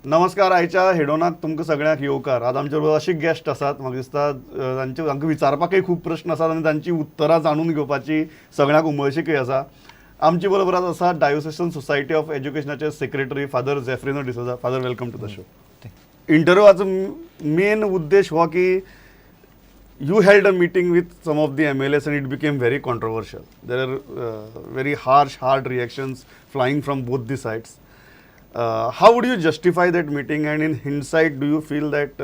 नमस्कार. आयच्या हेडोनाक तुमकां सगळ्यांक येवकार. आज आमचे बरोबर असे गेस्ट आसात. म्हाका दिसता तांकां विचारपाकय खूब प्रश्न आसात आनी तांची उत्तरां जाणून घेवपाची सगळ्यांक उमळशीकय आसा. आमचे बरोबर आज आसा डायोसेसन सोसायटी ऑफ एज्युकेशनाचे secretary father Zeferino D'Souza. Father, welcome to the show. इंटरव्यूवाचो मेन उद्देश हो की you held a meeting with some of the MLAs and it became very controversial. There are very harsh, hard reactions flying from both the sides. How would you justify that meeting, and in hindsight, do you feel that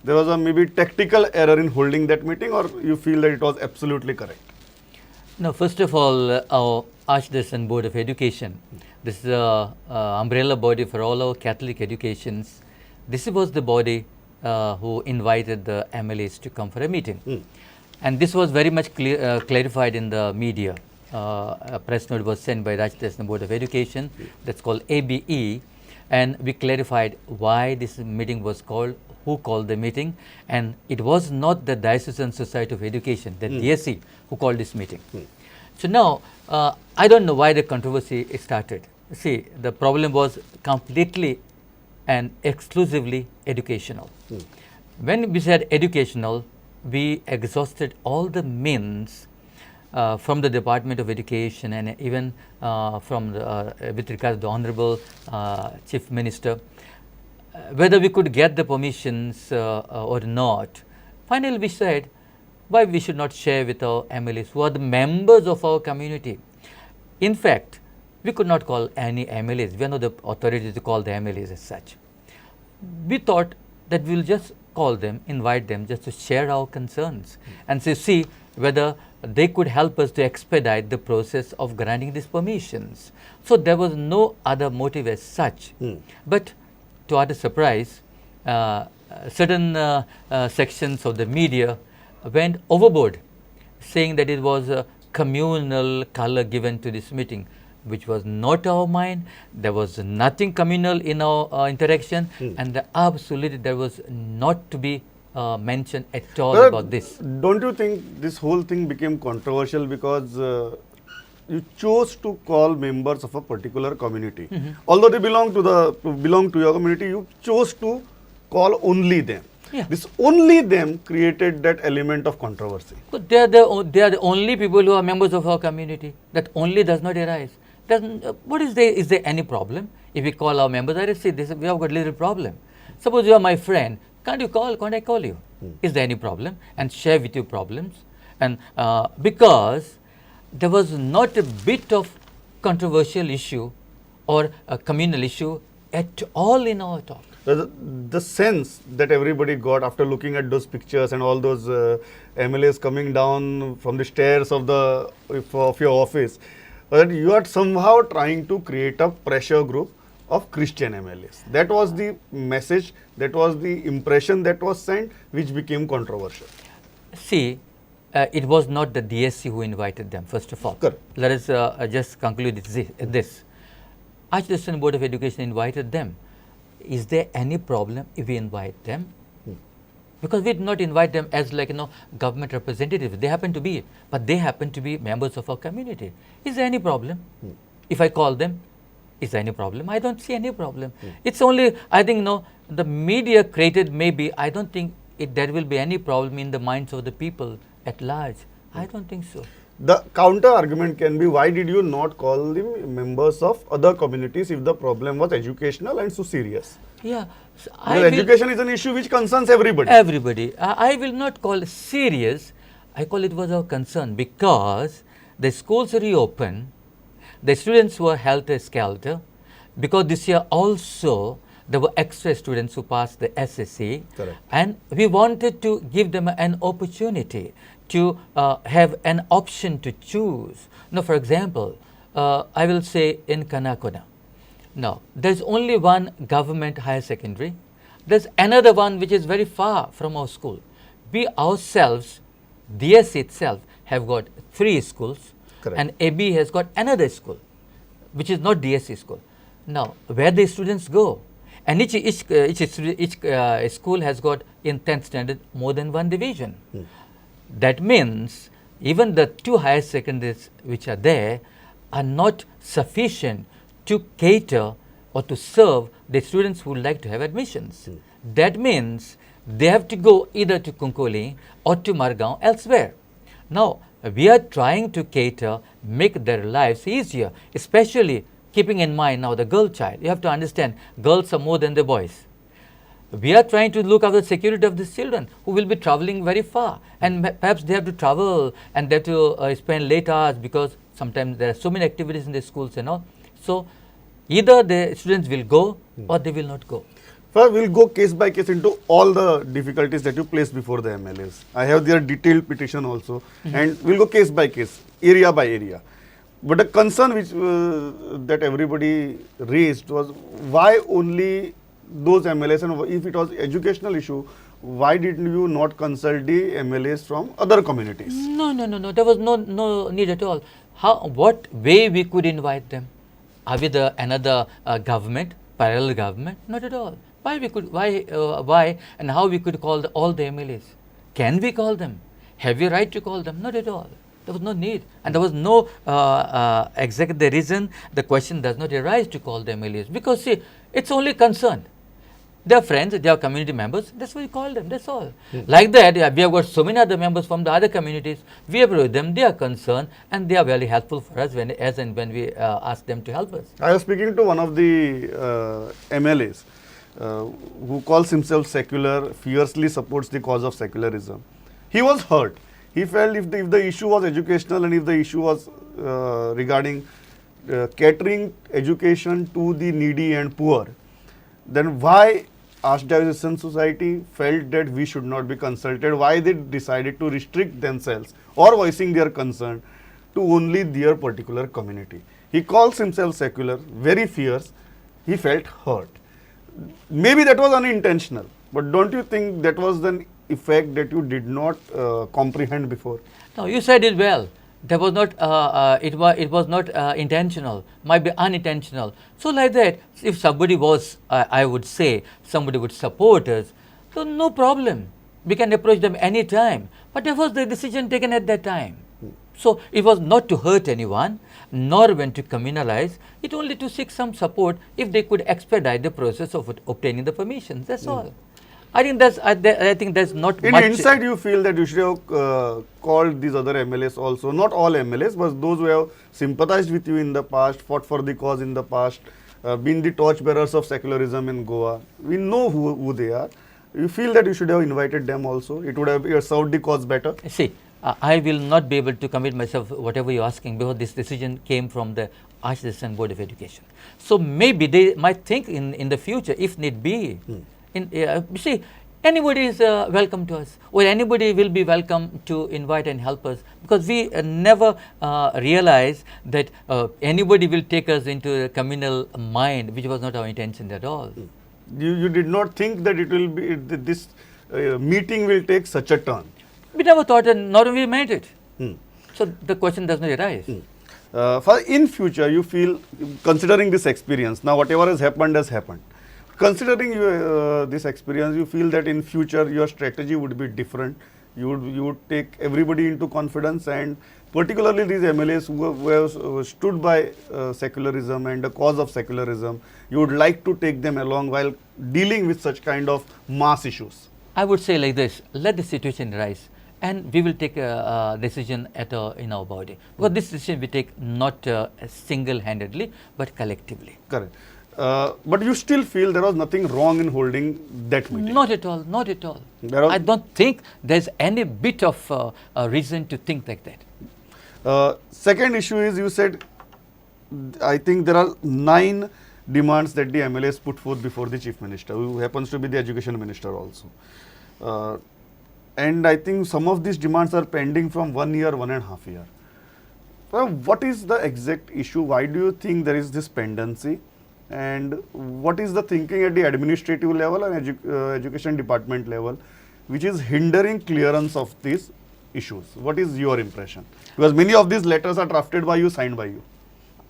there was a maybe tactical error in holding that meeting, or you feel that it was absolutely correct? No, first of all, our Archdiocese Board of Education, this is an umbrella body for all our Catholic educations. This was the body who invited the MLAs to come for a meeting. And this was very much clarified in the media. A press note was sent by the Archdiocese Board of Education, that's called ABE, and we clarified why this meeting was called, who called the meeting, and it was not the Diocesan Society of Education, the DSE, who called this meeting. So now, I don't know why the controversy started. See, the problem was completely and exclusively educational. When we said educational, we exhausted all the means from the Department of Education and even from with regard to the Honorable Chief Minister, whether we could get the permissions or not. Finally, we said, why we should not share with our MLAs who are the members of our community. In fact, we could not call any MLAs. We are not the authority to call the MLAs as such. We thought that we will just call them, invite them just to share our concerns and say, see whether they could help us to expedite the process of granting these permissions. So there was no other motive as such. But to our surprise, certain sections of the media went overboard, saying that it was a communal color given to this meeting, which was not our mind. There was nothing communal in our interaction, and absolutely there was not to be mentioned at all about this. Don't you think this whole thing became controversial because you chose to call members of a particular community? Although they belong to your community, you chose to call only them. Yeah. This only them created that element of controversy. But they are the only people who are members of our community. That only does not arise. What is there? Is there any problem if we call our members? I say this, we have got a little problem. Suppose you are my friend, can't I call you? Is there any problem? And share with you problems. And because there was not a bit of controversial issue or a communal issue at all in our talk. The sense that everybody got after looking at those pictures and all those MLAs coming down from the stairs of your office, that you are somehow trying to create a pressure group of Christian MLAs. That was the message, that was the impression that was sent, which became controversial. See, it was not the DSC who invited them, first of all. Correct. Let us just conclude this. Archdiocese Board of Education invited them. Is there any problem if we invite them? Because we did not invite them as government representatives. They happen to be, but they happen to be members of our community. Is there any problem? If I call them, is there any problem? I don't see any problem. It's only, I think, the media created maybe, I don't think there will be any problem in the minds of the people at large. I don't think so. The counter argument can be, why did you not call the members of other communities if the problem was educational and so serious? Yeah. So education is an issue which concerns everybody. Everybody. I will not call it serious. I call it was our concern because the schools reopened, the students were helter-skelter, because this year also there were extra students who passed the SSC. Correct. And we wanted to give them an opportunity to have an option to choose. Now, for example, I will say in Kanakona, now there's only one government higher secondary. There's another one which is very far from our school. We ourselves, DS itself, have got 3 schools. Correct. And AB has got another school, which is not DSC school. Now, where the students go, and each school has got in 10th standard more than one division. That means even the 2 higher secondaries which are there are not sufficient to cater or to serve the students who would like to have admissions. That means they have to go either to Kunkoli or to Margaon elsewhere. Now, we are trying to cater, make their lives easier, especially keeping in mind now the girl child. You have to understand, girls are more than the boys. We are trying to look after the security of these children who will be traveling very far, and perhaps they have to travel and they have to spend late hours because sometimes there are so many activities in the schools and all. So, either the students will go or they will not go. First, we'll go case by case into all the difficulties that you place before the MLAs. I have their detailed petition also, and we'll go case by case, area by area. But the concern which that everybody raised was why only those MLAs, and if it was educational issue, why didn't you not consult the MLAs from other communities? No. There was no need at all. What way we could invite them? Are we another government, parallel government? Not at all. Why and how we could call all the MLAs? Can we call them? Have we right to call them? Not at all. There was no need, and there was no exactly the reason the question does not arise to call the MLAs, because see, it's only concerned. They are friends, they are community members, that's why we call them, that's all. Like that, we have got so many other members from the other communities, we approach them, they are concerned, and they are very helpful for us when we ask them to help us. I was speaking to one of the MLAs who calls himself secular, fiercely supports the cause of secularism. He was hurt. He felt if the issue was educational and if the issue was regarding catering education to the needy and poor, then why Archdiocesan Society felt that we should not be consulted, why they decided to restrict themselves or voicing their concern to only their particular community. He calls himself secular, very fierce, he felt hurt. Maybe that was unintentional, but don't you think that was the effect that you did not comprehend before? No, you said it well. That was not. It was not intentional. Might be unintentional. So like that, if somebody was, I would say, somebody would support us, so no problem. We can approach them any time. But that was the decision taken at that time. So it was not to hurt anyone, nor when to communalize. It only to seek some support if they could expedite the process of obtaining the permissions. That's all. I think that's not in much. Inside, you feel that you should have called these other MLAs also, not all MLAs, but those who have sympathized with you in the past, fought for the cause in the past, been the torchbearers of secularism in Goa. We know who they are. You feel that you should have invited them also? It would have served the cause better? See, I will not be able to commit myself whatever you're asking, because this decision came from the Archdiocesan Board of Education. So maybe they might think in the future, if need be. See, anybody is welcome to us, or anybody will be welcome to invite and help us, because we never realize that anybody will take us into a communal mind, which was not our intention at all. You did not think that it will be this meeting will take such a turn. We never thought, and nor we made it. So the question does not arise. For in future, you feel, considering this experience, now whatever has happened. Considering this experience, you feel that in future your strategy would be different. You would take everybody into confidence, and particularly these MLAs who have stood by secularism and the cause of secularism, you would like to take them along while dealing with such kind of mass issues. I would say like this: let the situation arise, and we will take a decision in our body. Because this decision we take not single-handedly, but collectively. Correct. But you still feel there was nothing wrong in holding that meeting? Not at all, not at all. I don't think there's any bit of reason to think like that. Second issue is, you said, I think there are 9 demands that the MLAs put forth before the Chief Minister, who happens to be the Education Minister also. And I think some of these demands are pending from 1 year, 1.5 years. Well, what is the exact issue? Why do you think there is this pendency? And what is the thinking at the administrative level and education department level, which is hindering clearance of these issues? What is your impression? Because many of these letters are drafted by you, signed by you.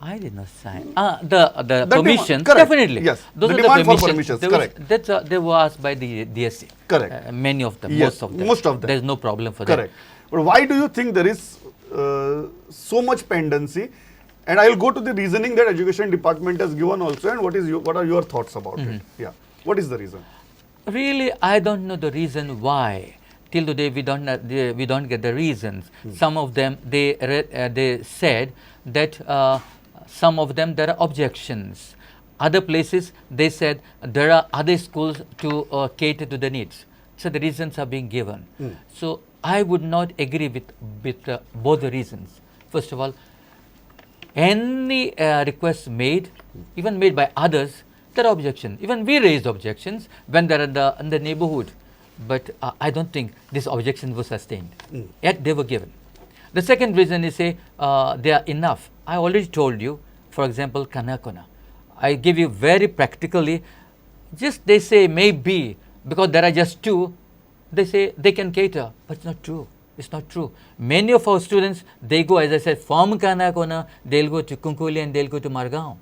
I did not sign. The permissions, correct. Definitely. Yes. Those the are demand the for permissions, correct. They were asked by the DSC. Correct. Many of them, yes, most of them. them. There is no problem for correct. that. But why do you think there is so much pendency? And I'll go to the reasoning that education department has given also, and what are your thoughts about it? Yeah. What is the reason? Really, I don't know the reason why. Till today, we don't get the reasons. Some of them, they said that some of them there are objections. Other places, they said there are other schools to cater to the needs. So the reasons are being given. So I would not agree with both the reasons. First of all, any requests made, even made by others, there are objections. Even we raised objections when they are in the neighborhood. But I don't think these objections were sustained. Yet they were given. The second reason is say they are enough. I already told you, for example, Kanakona. I give you very practically, just they say maybe, because there are just two, they say they can cater, but it's not true. It's not true. Many of our students, they go, as I said, from Kanakona, they'll go to Kunkuli and they'll go to Margaon.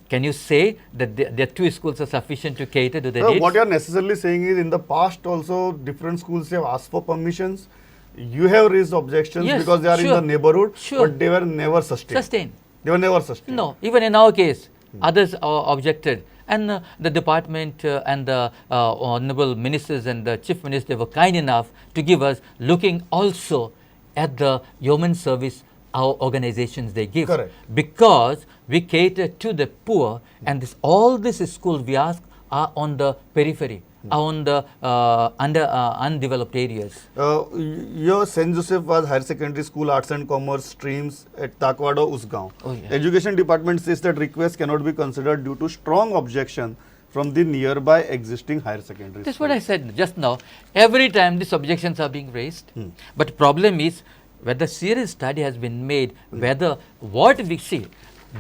Can you say that their two schools are sufficient to cater to the needs? What you are necessarily saying is in the past also different schools have asked for permissions. You have raised objections Yes, because they are in sure. the neighborhood, Sure. but they were never sustained. Sustained. They were never sustained. No, even in our case, others objected. And the department and the honorable ministers and the chief minister were kind enough to give us, looking also at the human service our organizations they give. Correct. Because we cater to the poor, and all these schools we ask are on the periphery, are on the undeveloped areas. Your St. Joseph was higher secondary school, arts and commerce streams at Takwado, Usgaon. Oh, yeah. Education department says that request cannot be considered due to strong objection from the nearby existing higher secondary That's school. what I said just now. Every time these objections are being raised. But problem is, whether serious study has been made, whether what we see,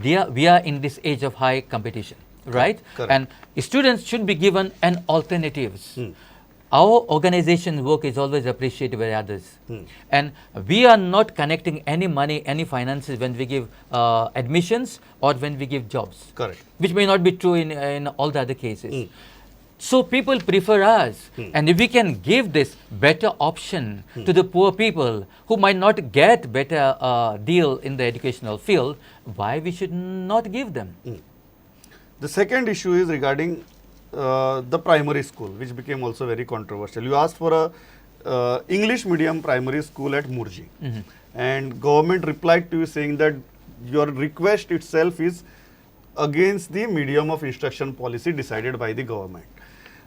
we are in this age of high competition, right? Correct. And students should be given an alternatives. Our organization work is always appreciated by others. And we are not connecting any money, any finances when we give admissions or when we give jobs. Correct. Which may not be true in all the other cases. So people prefer us, and if we can give this better option to the poor people who might not get better deal in the educational field, why we should not give them? The second issue is regarding the primary school, which became also very controversial. You asked for a English medium primary school at Murji, and government replied to you saying that your request itself is against the medium of instruction policy decided by the government.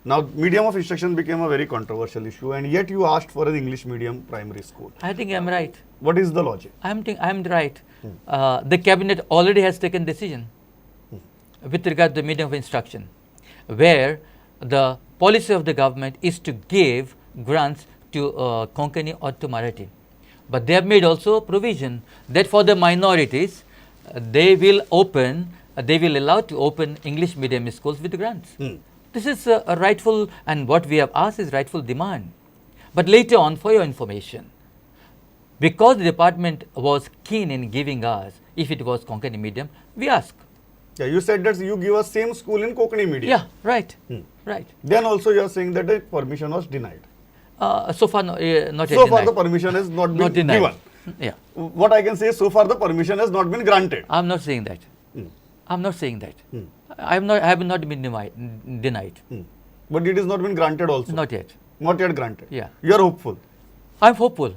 Now, medium of instruction became a very controversial issue, and yet you asked for an English medium primary school. I think I'm right. What is the logic? I'm right. The cabinet already has taken decision with regard to the medium of instruction, where the policy of the government is to give grants to Konkani or to Marathi. But they have made also provision that for the minorities, they will allow to open English medium schools with grants. This is a rightful, and what we have asked is rightful demand. But later on, for your information, because the department was keen in giving us, if it was Konkani medium, we asked. Yeah, you said that you give us same school in Konkani medium. Yeah, right, right. Then also you are saying that the permission was denied. So far, not yet So far denied. the permission has not been Not denied. given. Yeah, What I can say is so far the permission has not been granted. I'm not saying that. I'm not saying that. I have not been denied. But it has not been granted also. Not yet. Not yet granted. Yeah. You are hopeful. I'm hopeful.